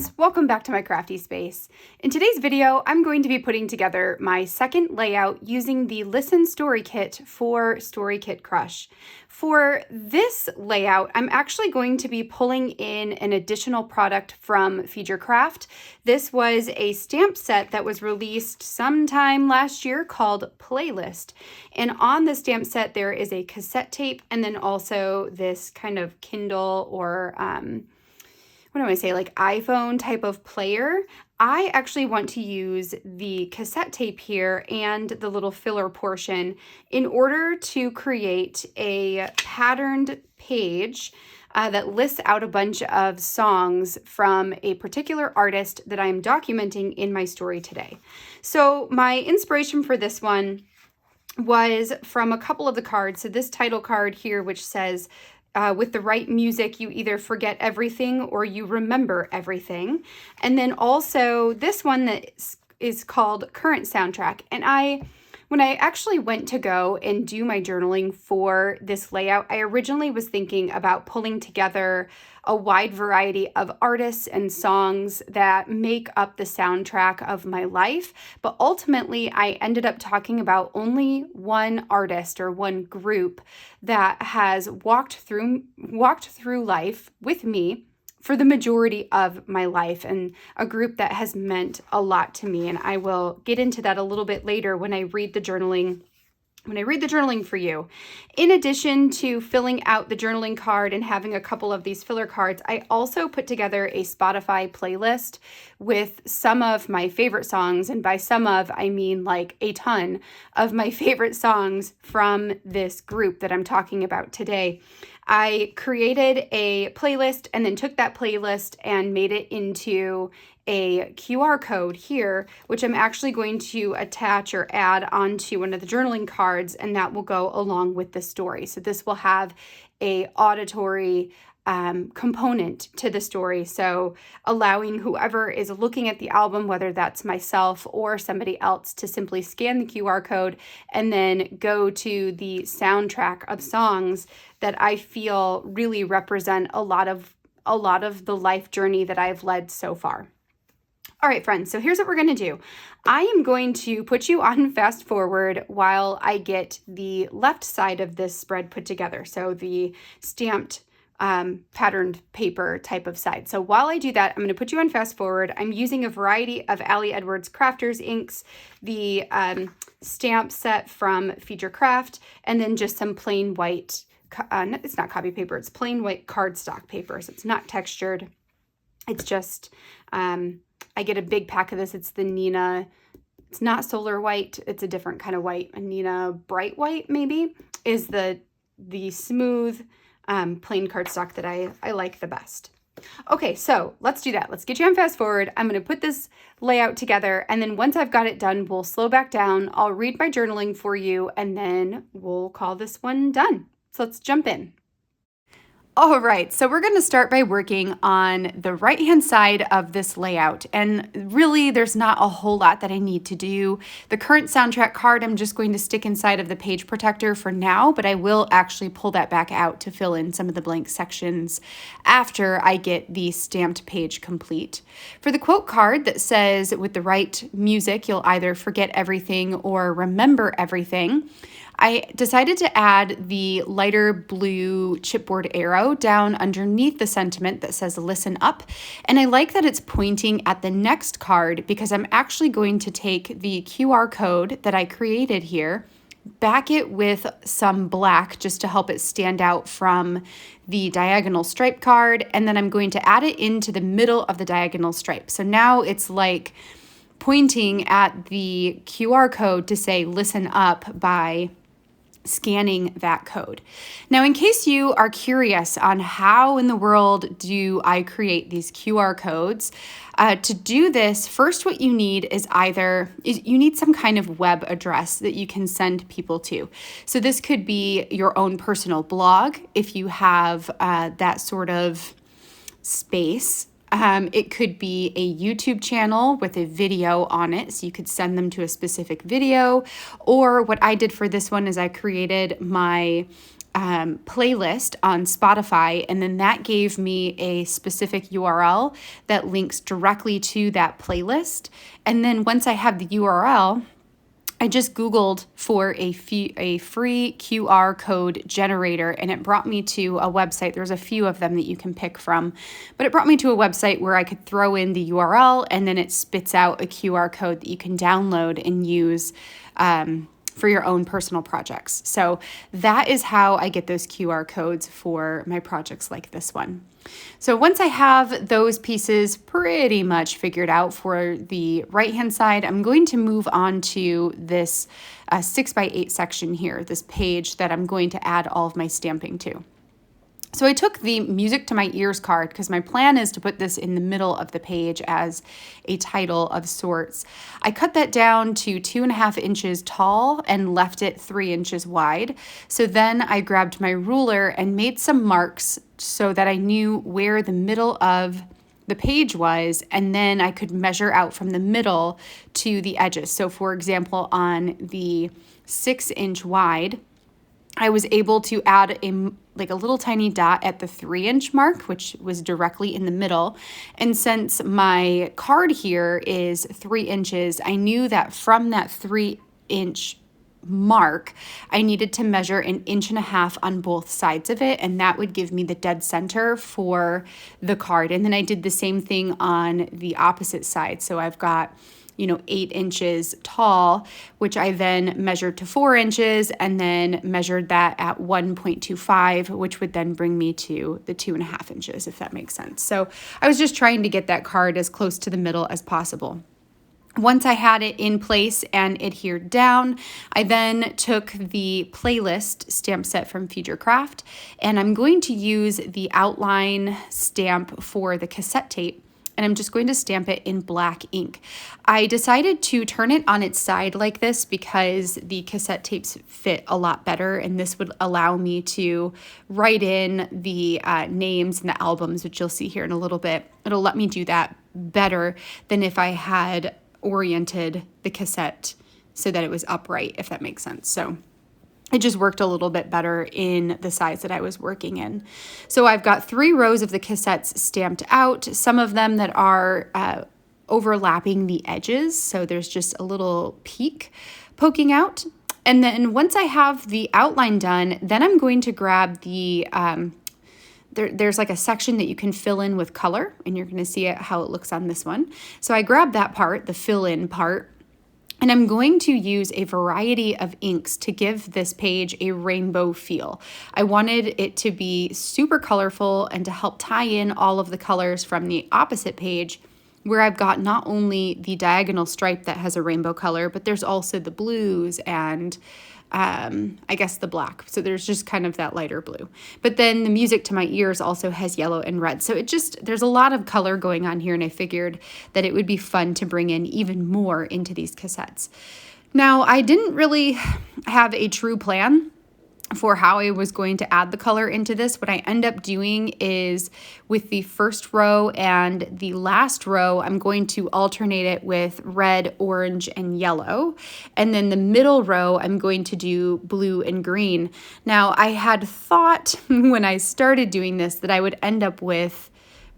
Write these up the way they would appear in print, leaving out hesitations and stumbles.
friends, welcome back to my crafty space. In today's video, I'm going to be putting together my second layout using the Listen Story Kit for Story Kit Crush. For this layout, I'm actually going to be pulling in an additional product from Featurecraft. This was a stamp set that was released sometime last year called Playlist. And on the stamp set, there is a cassette tape and then also this kind of Kindle or what do I say, like iPhone type of player. I actually want to use the cassette tape here and the little filler portion in order to create a patterned page that lists out a bunch of songs from a particular artist that I'm documenting in my story today. So my inspiration for this one was from a couple of the cards. So this title card here, which says, with the right music, you either forget everything or you remember everything. And then also this one that is called Current Soundtrack. And when I actually went to go and do my journaling for this layout, I originally was thinking about pulling together a wide variety of artists and songs that make up the soundtrack of my life. But ultimately, I ended up talking about only one artist or one group that has walked through life with me for the majority of my life, and a group that has meant a lot to me. And I will get into that a little bit later when I read the journaling for you. In addition to filling out the journaling card and having a couple of these filler cards, I also put together a Spotify playlist with some of my favorite songs. And by some of, I mean like a ton of my favorite songs from this group that I'm talking about today. I created a playlist and then took that playlist and made it into a QR code here, which I'm actually going to attach or add onto one of the journaling cards, and that will go along with the story. So this will have a auditory component to the story. So allowing whoever is looking at the album, whether that's myself or somebody else, to simply scan the QR code and then go to the soundtrack of songs that I feel really represent a lot of the life journey that I've led so far. All right, friends, so here's what we're going to do. I am going to put you on fast forward while I get the left side of this spread put together. So the stamped patterned paper type of side. So while I do that, I'm going to put you on fast forward. I'm using a variety of Ali Edwards Crafters inks, the stamp set from Featurecraft, and then just some plain white, it's not copy paper, it's plain white cardstock paper. So it's not textured. It's just, I get a big pack of this. It's the Nina, it's not solar white. It's a different kind of white. A Nina bright white maybe is the smooth, plain cardstock that I like the best. Okay, so let's do that. Let's get you on fast forward. I'm going to put this layout together, and then once I've got it done, we'll slow back down. I'll read my journaling for you, and then we'll call this one done. So let's jump in. All right, so we're going to start by working on the right-hand side of this layout. And really, there's not a whole lot that I need to do. The current soundtrack card, I'm just going to stick inside of the page protector for now, but I will actually pull that back out to fill in some of the blank sections after I get the stamped page complete. For the quote card that says, with the right music, you'll either forget everything or remember everything, I decided to add the lighter blue chipboard arrow down underneath the sentiment that says listen up. And I like that it's pointing at the next card because I'm actually going to take the QR code that I created here, back it with some black just to help it stand out from the diagonal stripe card. And then I'm going to add it into the middle of the diagonal stripe. So now it's like pointing at the QR code to say listen up by scanning that code. Now, in case you are curious on how in the world do I create these QR codes, to do this, first what you need is you need some kind of web address that you can send people to. So this could be your own personal blog if you have that sort of space. It could be a YouTube channel with a video on it, so you could send them to a specific video. Or what I did for this one is I created my playlist on Spotify, and then that gave me a specific URL that links directly to that playlist. And then once I have the URL, I just Googled for a free QR code generator, and it brought me to a website. There's a few of them that you can pick from, but it brought me to a website where I could throw in the URL, and then it spits out a QR code that you can download and use for your own personal projects. So that is how I get those QR codes for my projects like this one. So once I have those pieces pretty much figured out for the right-hand side, I'm going to move on to this 6x8 section here, this page that I'm going to add all of my stamping to. So I took the music to my ears card because my plan is to put this in the middle of the page as a title of sorts. I cut that down to 2.5 inches tall and left it 3 inches wide. So then I grabbed my ruler and made some marks so that I knew where the middle of the page was, and then I could measure out from the middle to the edges. So for example, on the 6-inch wide, I was able to add a little tiny dot at the 3-inch mark, which was directly in the middle. And since my card here is 3 inches, I knew that from that 3-inch mark, I needed to measure 1.5 inches on both sides of it, and that would give me the dead center for the card. And then I did the same thing on the opposite side. So I've got 8 inches tall, which I then measured to 4 inches and then measured that at 1.25, which would then bring me to the 2.5 inches, if that makes sense. So I was just trying to get that card as close to the middle as possible. Once I had it in place and adhered down, I then took the playlist stamp set from Future Craft, and I'm going to use the outline stamp for the cassette tape, and I'm just going to stamp it in black ink. I decided to turn it on its side like this because the cassette tapes fit a lot better, and this would allow me to write in the names and the albums, which you'll see here in a little bit. It'll let me do that better than if I had oriented the cassette so that it was upright, if that makes sense. So it just worked a little bit better in the size that I was working in. So I've got 3 rows of the cassettes stamped out, some of them that are overlapping the edges. So there's just a little peak poking out. And then once I have the outline done, then I'm going to grab the, there's like a section that you can fill in with color, and you're going to see how it looks on this one. So I grabbed that part, the fill in part, and I'm going to use a variety of inks to give this page a rainbow feel. I wanted it to be super colorful and to help tie in all of the colors from the opposite page, where I've got not only the diagonal stripe that has a rainbow color, but there's also the blues and I guess the black. So there's just kind of that lighter blue. But then the music to my ears also has yellow and red. So there's a lot of color going on here, and I figured that it would be fun to bring in even more into these cassettes. Now, I didn't really have a true plan for how I was going to add the color into this. What I end up doing is with the first row and the last row, I'm going to alternate it with red, orange, and yellow. And then the middle row, I'm going to do blue and green. Now, I had thought when I started doing this that I would end up with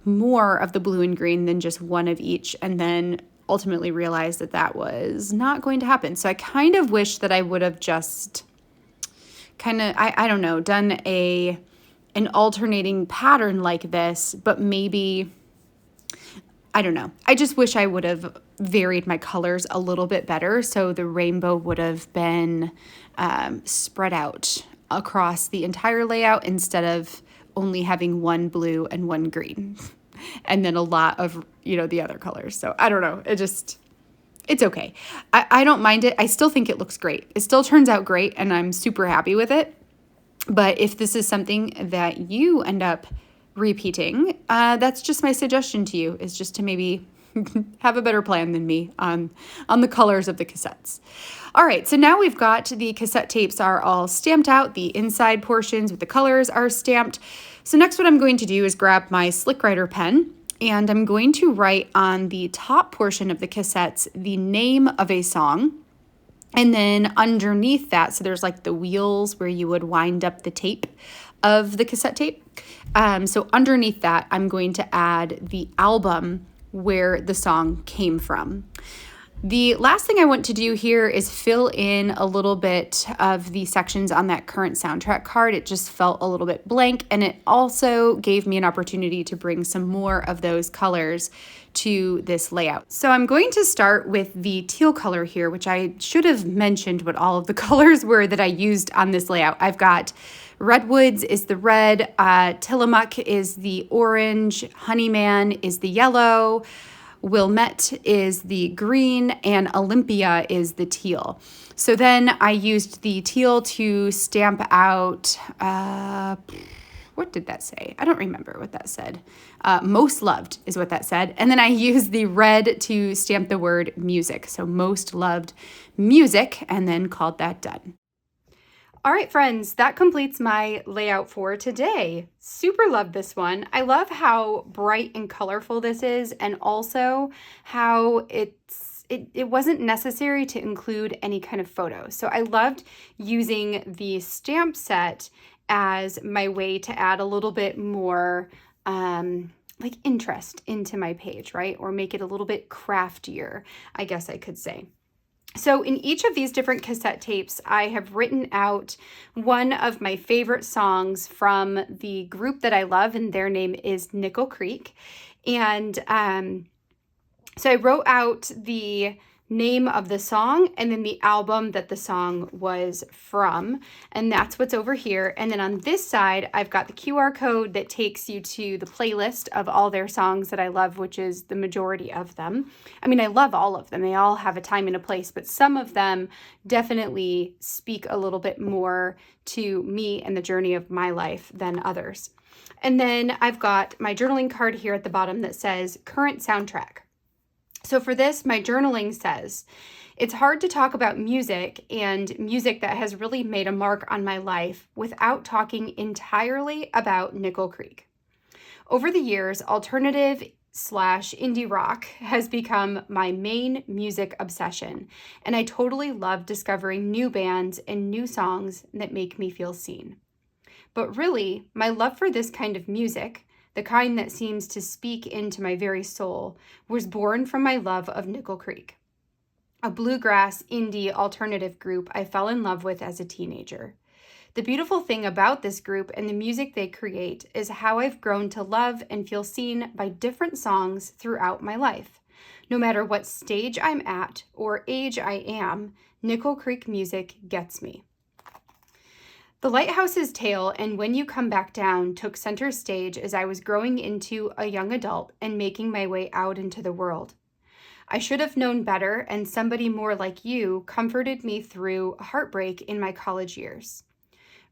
more of the blue and green than just one of each, and then ultimately realized that that was not going to happen. So I kind of wish that I would have just I don't know, done an alternating pattern like this, but maybe, I don't know. I just wish I would have varied my colors a little bit better so the rainbow would have been spread out across the entire layout instead of only having one blue and one green and then a lot of, the other colors. So I don't know. It's okay. I don't mind it. I still think it looks great. It still turns out great, and I'm super happy with it. But if this is something that you end up repeating, that's just my suggestion to you, is just to maybe have a better plan than me on the colors of the cassettes. All right, so now we've got the cassette tapes are all stamped out. The inside portions with the colors are stamped. So next what I'm going to do is grab my Slick Writer pen, and I'm going to write on the top portion of the cassettes the name of a song. And then underneath that, so there's like the wheels where you would wind up the tape of the cassette tape. So underneath that, I'm going to add the album where the song came from. The last thing I want to do here is fill in a little bit of the sections on that current soundtrack card. It just felt a little bit blank, and it also gave me an opportunity to bring some more of those colors to this layout. So I'm going to start with the teal color here, which I should have mentioned what all of the colors were that I used on this layout. I've got Redwoods is the red, Tillamook is the orange, Honeyman is the yellow, Wilmette is the green, and Olympia is the teal. So then I used the teal to stamp out, what did that say? I don't remember what that said. Most loved is what that said. And then I used the red to stamp the word music. So most loved music, and then called that done. All right, friends, that completes my layout for today. Super love this one. I love how bright and colorful this is, and also how it wasn't necessary to include any kind of photo. So I loved using the stamp set as my way to add a little bit more like interest into my page, right? Or make it a little bit craftier, I guess I could say. So in each of these different cassette tapes, I have written out one of my favorite songs from the group that I love, and their name is Nickel Creek. And so I wrote out the name of the song and then the album that the song was from, and that's what's over here. And then on this side, I've got the QR code that takes you to the playlist of all their songs that I love, which is the majority of them. I mean, I love all of them. They all have a time and a place, but some of them definitely speak a little bit more to me and the journey of my life than others. And then I've got my journaling card here at the bottom that says current soundtrack. So for this, my journaling says, it's hard to talk about music and music that has really made a mark on my life without talking entirely about Nickel Creek. Over the years, alternative / indie rock has become my main music obsession, and I totally love discovering new bands and new songs that make me feel seen. But really, my love for this kind of music, the kind that seems to speak into my very soul, was born from my love of Nickel Creek, a bluegrass indie alternative group I fell in love with as a teenager. The beautiful thing about this group and the music they create is how I've grown to love and feel seen by different songs throughout my life. No matter what stage I'm at or age I am, Nickel Creek music gets me. The Lighthouse's Tale and When You Come Back Down took center stage as I was growing into a young adult and making my way out into the world. I should have known better, and somebody more like you comforted me through heartbreak in my college years.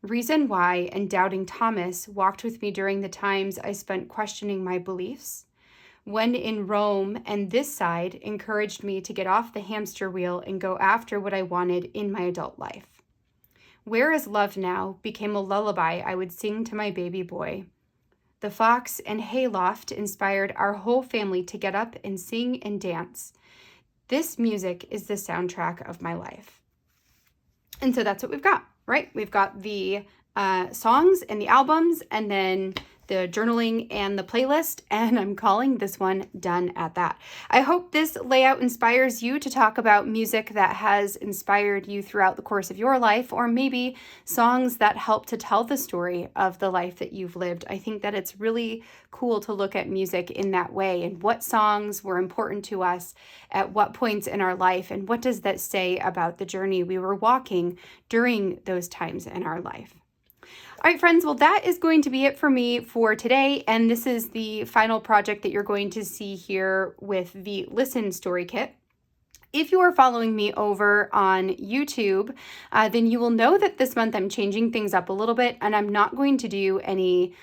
Reason Why and Doubting Thomas walked with me during the times I spent questioning my beliefs. When in Rome and This Side encouraged me to get off the hamster wheel and go after what I wanted in my adult life. Where Is Love Now became a lullaby I would sing to my baby boy. The Fox and Hayloft inspired our whole family to get up and sing and dance. This music is the soundtrack of my life. And so that's what we've got, right? We've got the songs and the albums, and then the journaling and the playlist, and I'm calling this one done at that. I hope this layout inspires you to talk about music that has inspired you throughout the course of your life, or maybe songs that help to tell the story of the life that you've lived. I think that it's really cool to look at music in that way, and what songs were important to us at what points in our life, and what does that say about the journey we were walking during those times in our life. All right, friends, well, that is going to be it for me for today. And this is the final project that you're going to see here with the Listen Story Kit. If you are following me over on YouTube, then you will know that this month I'm changing things up a little bit, and I'm not going to do any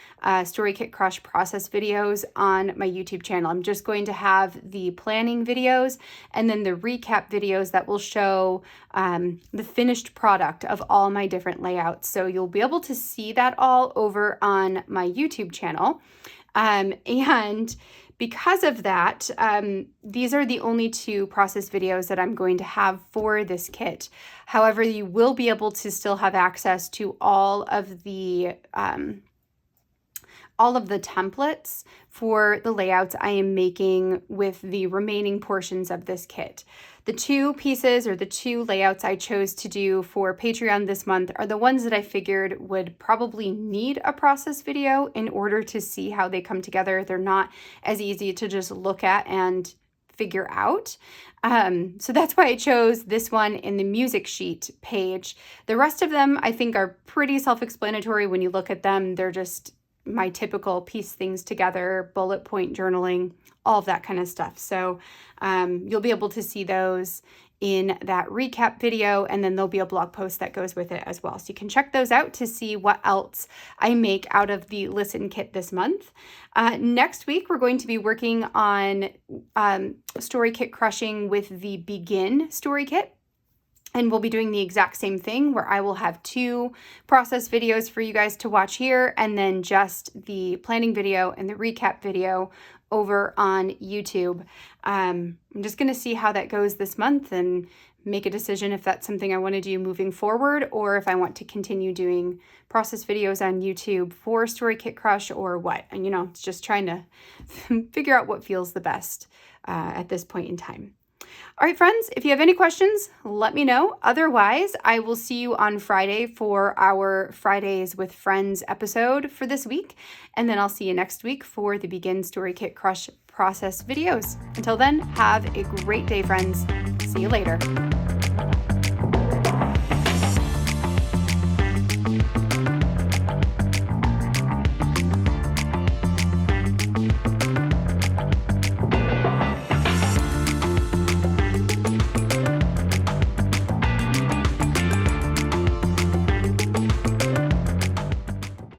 Story Kit Crush process videos on my YouTube channel. I'm just going to have the planning videos and then the recap videos that will show the finished product of all my different layouts. So you'll be able to see that all over on my YouTube channel. And Because of that, these are the only 2 process videos that I'm going to have for this kit. However, you will be able to still have access to all of the templates for the layouts I am making with the remaining portions of this kit. The 2 pieces or the 2 layouts I chose to do for Patreon this month are the ones that I figured would probably need a process video in order to see how they come together. They're not as easy to just look at and figure out. So that's why I chose this one in the music sheet page. The rest of them I think are pretty self-explanatory when you look at them. They're just my typical piece things together, bullet point journaling, all of that kind of stuff. So you'll be able to see those in that recap video, and then there'll be a blog post that goes with it as well. So you can check those out to see what else I make out of the Listen Kit this month. Next week, we're going to be working on Story Kit crushing with the Begin Story Kit. And we'll be doing the exact same thing where I will have 2 process videos for you guys to watch here, and then just the planning video and the recap video over on YouTube. I'm just going to see how that goes this month and make a decision if that's something I want to do moving forward, or if I want to continue doing process videos on YouTube for Story Kit Crush or what. And, it's just trying to figure out what feels the best at this point in time. All right, friends, if you have any questions, let me know. Otherwise, I will see you on Friday for our Fridays with Friends episode for this week. And then I'll see you next week for the Begin Story Kit Crush process videos. Until then, have a great day, friends. See you later.